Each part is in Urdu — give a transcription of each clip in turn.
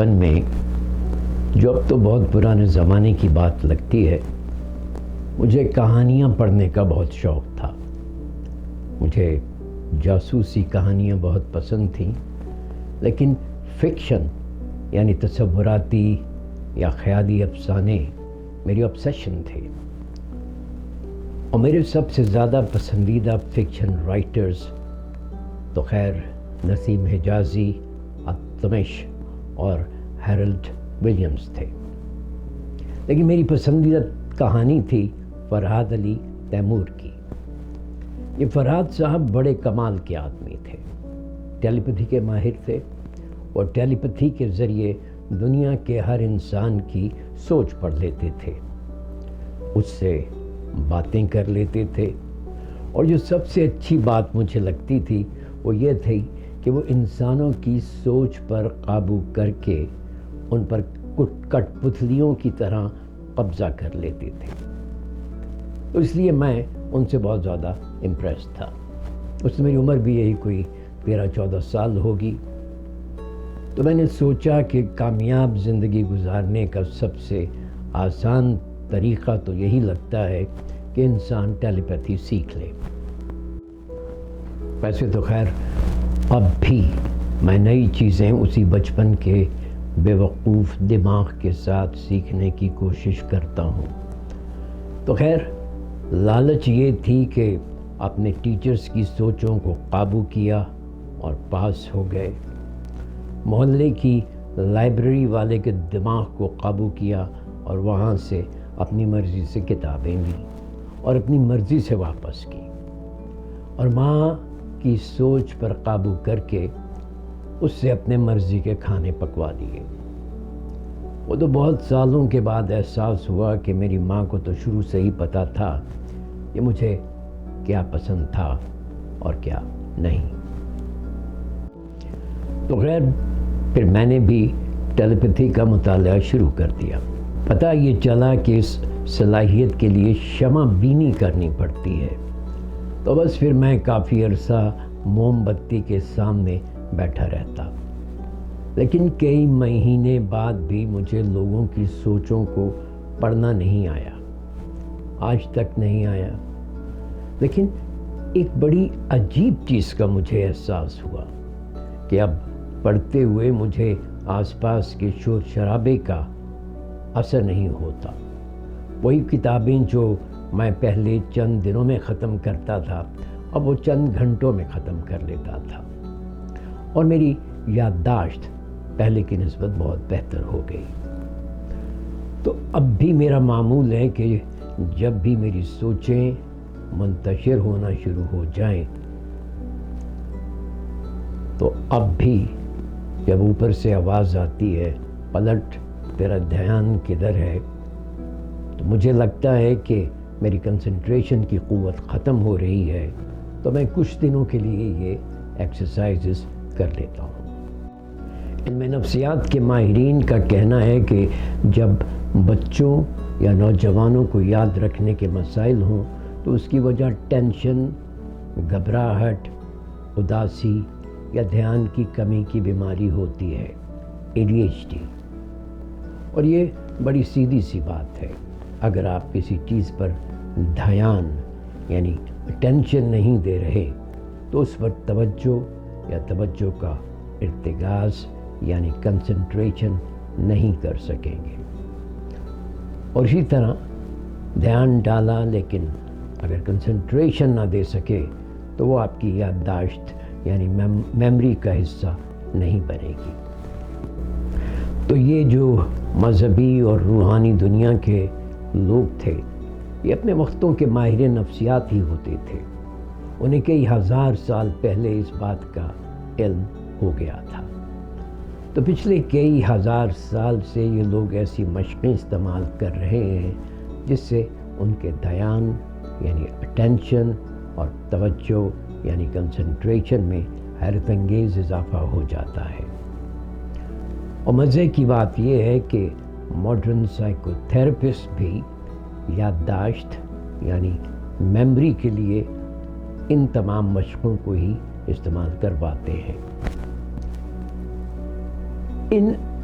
بچپن میں جو اب تو بہت پرانے زمانے کی بات لگتی ہے، مجھے کہانیاں پڑھنے کا بہت شوق تھا۔ مجھے جاسوسی کہانیاں بہت پسند تھیں، لیکن فکشن یعنی تصوراتی یا خیالی افسانے میری obsession تھے۔ اور میرے سب سے زیادہ پسندیدہ فکشن رائٹرز تو خیر نسیم حجازی، التمش اور ہیرلڈ ولیمز تھے، لیکن میری پسندیدہ کہانی تھی فرحاد علی تیمور کی۔ یہ فرحاد صاحب بڑے کمال کے آدمی تھے، ٹیلی پیتھی کے ماہر تھے اور ٹیلی پیتھی کے ذریعے دنیا کے ہر انسان کی سوچ پڑھ لیتے تھے، اس سے باتیں کر لیتے تھے۔ اور جو سب سے اچھی بات مجھے لگتی تھی وہ یہ تھی کہ وہ انسانوں کی سوچ پر قابو کر کے ان پر کٹ پتلیوں کی طرح قبضہ کر لیتے تھے۔ تو اس لیے میں ان سے بہت زیادہ امپریس تھا۔ اس میں میری عمر بھی یہی کوئی 13-14 سال ہوگی۔ تو میں نے سوچا کہ کامیاب زندگی گزارنے کا سب سے آسان طریقہ تو یہی لگتا ہے کہ انسان ٹیلی پیتھی سیکھ لے۔ ویسے تو خیر اب بھی میں نئی چیزیں اسی بچپن کے بے وقوف دماغ کے ساتھ سیکھنے کی کوشش کرتا ہوں۔ تو خیر لالچ یہ تھی کہ اپنے ٹیچرز کی سوچوں کو قابو کیا اور پاس ہو گئے، محلے کی لائبریری والے کے دماغ کو قابو کیا اور وہاں سے اپنی مرضی سے کتابیں لیں اور اپنی مرضی سے واپس کی، اور ماں کی سوچ پر قابو کر کے اس سے اپنے مرضی کے کھانے پکوا دیے۔ وہ تو بہت سالوں کے بعد احساس ہوا کہ میری ماں کو تو شروع سے ہی پتہ تھا کہ مجھے کیا پسند تھا اور کیا نہیں۔ تو خیر پھر میں نے بھی ٹیلی پیتھی کا مطالعہ شروع کر دیا۔ پتہ یہ چلا کہ اس صلاحیت کے لیے شمع بینی کرنی پڑتی ہے۔ تو بس پھر میں کافی عرصہ موم بتی کے سامنے بیٹھا رہتا، لیکن کئی مہینے بعد بھی مجھے لوگوں کی سوچوں کو پڑھنا نہیں آیا، آج تک نہیں آیا۔ لیکن ایک بڑی عجیب چیز کا مجھے احساس ہوا کہ اب پڑھتے ہوئے مجھے آس پاس کے شور شرابے کا اثر نہیں ہوتا۔ وہی کتابیں جو میں پہلے چند دنوں میں ختم کرتا تھا، اب وہ چند گھنٹوں میں ختم کر لیتا تھا، اور میری یادداشت پہلے کی نسبت بہت بہتر ہو گئی۔ تو اب بھی میرا معمول ہے کہ جب بھی میری سوچیں منتشر ہونا شروع ہو جائیں تو اب بھی جب اوپر سے آواز آتی ہے پلٹ تیرا دھیان کدھر ہے، تو مجھے لگتا ہے کہ میری کنسنٹریشن کی قوت ختم ہو رہی ہے، تو میں کچھ دنوں کے لیے یہ ایکسرسائزز کر لیتا ہوں۔ علم نفسیات کے ماہرین کا کہنا ہے کہ جب بچوں یا نوجوانوں کو یاد رکھنے کے مسائل ہوں تو اس کی وجہ ٹینشن، گھبراہٹ، اداسی یا دھیان کی کمی کی بیماری ہوتی ہے، ADHD۔ اور یہ بڑی سیدھی سی بات ہے، اگر آپ کسی چیز پر دھیان یعنی ٹینشن نہیں دے رہے تو اس پر توجہ یا توجہ کا ارتکاز یعنی کنسنٹریشن نہیں کر سکیں گے۔ اور اسی طرح دھیان ڈالا لیکن اگر کنسنٹریشن نہ دے سکے تو وہ آپ کی یادداشت یعنی میموری کا حصہ نہیں بنے گی۔ تو یہ جو مذہبی اور روحانی دنیا کے لوگ تھے، یہ اپنے وقتوں کے ماہر نفسیات ہی ہوتے تھے، انہیں کئی ہزار سال پہلے اس بات کا علم ہو گیا تھا۔ تو پچھلے کئی ہزار سال سے یہ لوگ ایسی مشقیں استعمال کر رہے ہیں جس سے ان کے دھیان یعنی اٹینشن اور توجہ یعنی کنسنٹریشن میں حیرت انگیز اضافہ ہو جاتا ہے۔ اور مزے کی بات یہ ہے کہ ماڈرن سائیکو تھراپسٹ بھی یادداشت یعنی میموری کے لیے ان تمام مشقوں کو ہی استعمال کرواتے ہیں۔ ان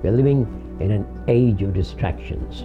We are living in an age of distractions.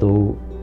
2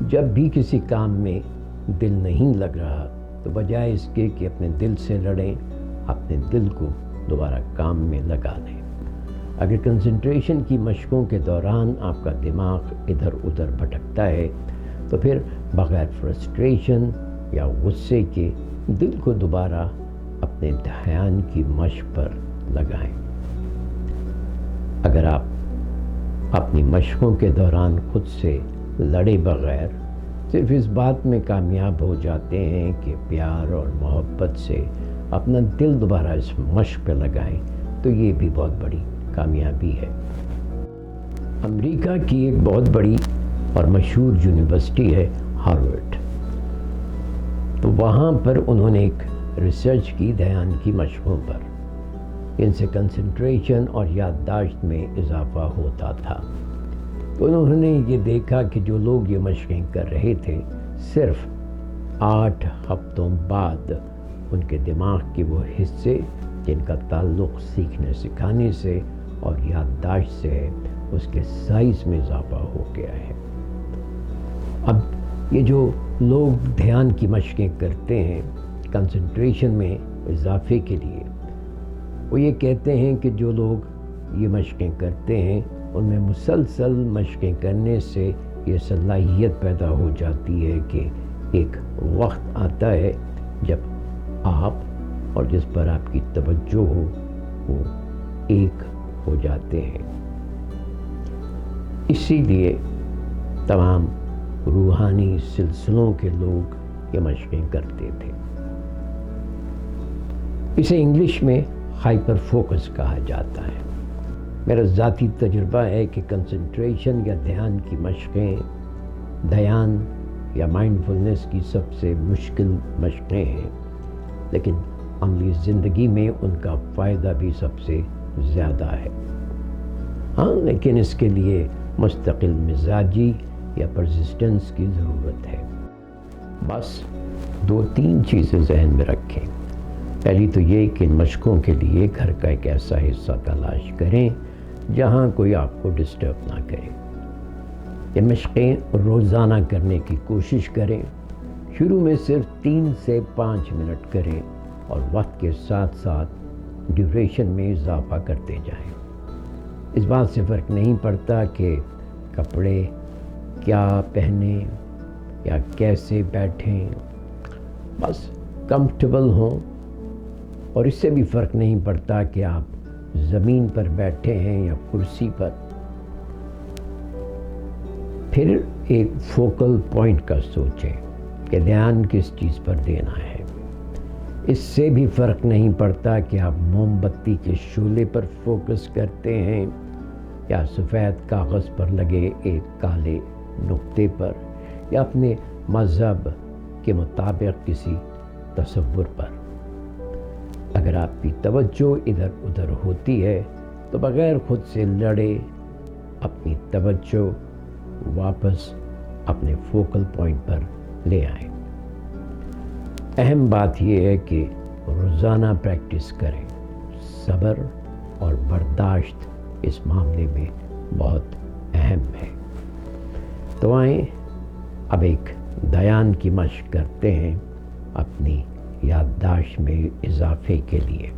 جب بھی کسی کام میں دل نہیں لگ رہا تو بجائے اس کے کہ اپنے دل سے لڑیں، اپنے دل کو دوبارہ کام میں لگا لیں۔ اگر کنسنٹریشن کی مشقوں کے دوران آپ کا دماغ ادھر ادھر بھٹکتا ہے تو پھر بغیر فرسٹریشن یا غصے کے دل کو دوبارہ اپنے دھیان کی مشق پر لگائیں۔ اگر آپ اپنی مشقوں کے دوران خود سے لڑے بغیر صرف اس بات میں کامیاب ہو جاتے ہیں کہ پیار اور محبت سے اپنا دل دوبارہ اس مشق پہ لگائیں تو یہ بھی بہت بڑی کامیابی ہے۔ امریکہ کی ایک بہت بڑی اور مشہور یونیورسٹی ہے ہارورڈ، تو وہاں پر انہوں نے ایک ریسرچ کی دھیان کی مشقوں پر، ان سے کنسنٹریشن اور یادداشت میں اضافہ ہوتا تھا۔ تو انہوں نے یہ دیکھا کہ جو لوگ یہ مشقیں کر رہے تھے صرف 8 ہفتوں بعد ان کے دماغ کے وہ حصے جن کا تعلق سیکھنے سکھانے سے اور یادداشت سے ہے، اس کے سائز میں اضافہ ہو گیا ہے۔ اب یہ جو لوگ دھیان کی مشقیں کرتے ہیں کنسنٹریشن میں اضافے کے لیے، وہ یہ کہتے ہیں کہ جو لوگ یہ مشقیں کرتے ہیں ان میں مسلسل مشقیں کرنے سے یہ صلاحیت پیدا ہو جاتی ہے کہ ایک وقت آتا ہے جب آپ اور جس پر آپ کی توجہ ہو وہ ایک ہو جاتے ہیں۔ اسی لیے تمام روحانی سلسلوں کے لوگ یہ مشقیں کرتے تھے۔ اسے انگلش میں ہائپر فوکس کہا جاتا ہے۔ میرا ذاتی تجربہ ہے کہ کنسنٹریشن یا دھیان کی مشقیں دھیان یا مائنڈفلنس کی سب سے مشکل مشقیں ہیں، لیکن عملی زندگی میں ان کا فائدہ بھی سب سے زیادہ ہے۔ ہاں، لیکن اس کے لیے مستقل مزاجی یا پرسسٹنس کی ضرورت ہے۔ بس 2-3 چیزیں ذہن میں رکھیں۔ پہلی تو یہ کہ ان مشقوں کے لیے گھر کا ایک ایسا حصہ تلاش کریں جہاں کوئی آپ کو ڈسٹرب نہ کرے۔ یہ مشقیں روزانہ کرنے کی کوشش کریں۔ شروع میں صرف 3 سے 5 منٹ کریں اور وقت کے ساتھ ساتھ ڈیوریشن میں اضافہ کرتے جائیں۔ اس بات سے فرق نہیں پڑتا کہ کپڑے کیا پہنیں یا کیسے بیٹھیں، بس کمفرٹیبل ہوں، اور اس سے بھی فرق نہیں پڑتا کہ آپ زمین پر بیٹھے ہیں یا کرسی پر۔ پھر ایک فوکل پوائنٹ کا سوچیں کہ دھیان کس چیز پر دینا ہے۔ اس سے بھی فرق نہیں پڑتا کہ آپ موم بتی کے شعلے پر فوکس کرتے ہیں یا سفید کاغذ پر لگے ایک کالے نقطے پر یا اپنے مذہب کے مطابق کسی تصور پر۔ اگر آپ کی توجہ ادھر ادھر ہوتی ہے تو بغیر خود سے لڑے اپنی توجہ واپس اپنے فوکل پوائنٹ پر لے آئیں۔ اہم بات یہ ہے کہ روزانہ پریکٹس کریں۔ صبر اور برداشت اس معاملے میں بہت اہم ہے۔ تو آئیں اب ایک دھیان کی مشق کرتے ہیں اپنی یادداشت میں اضافے کے لیے۔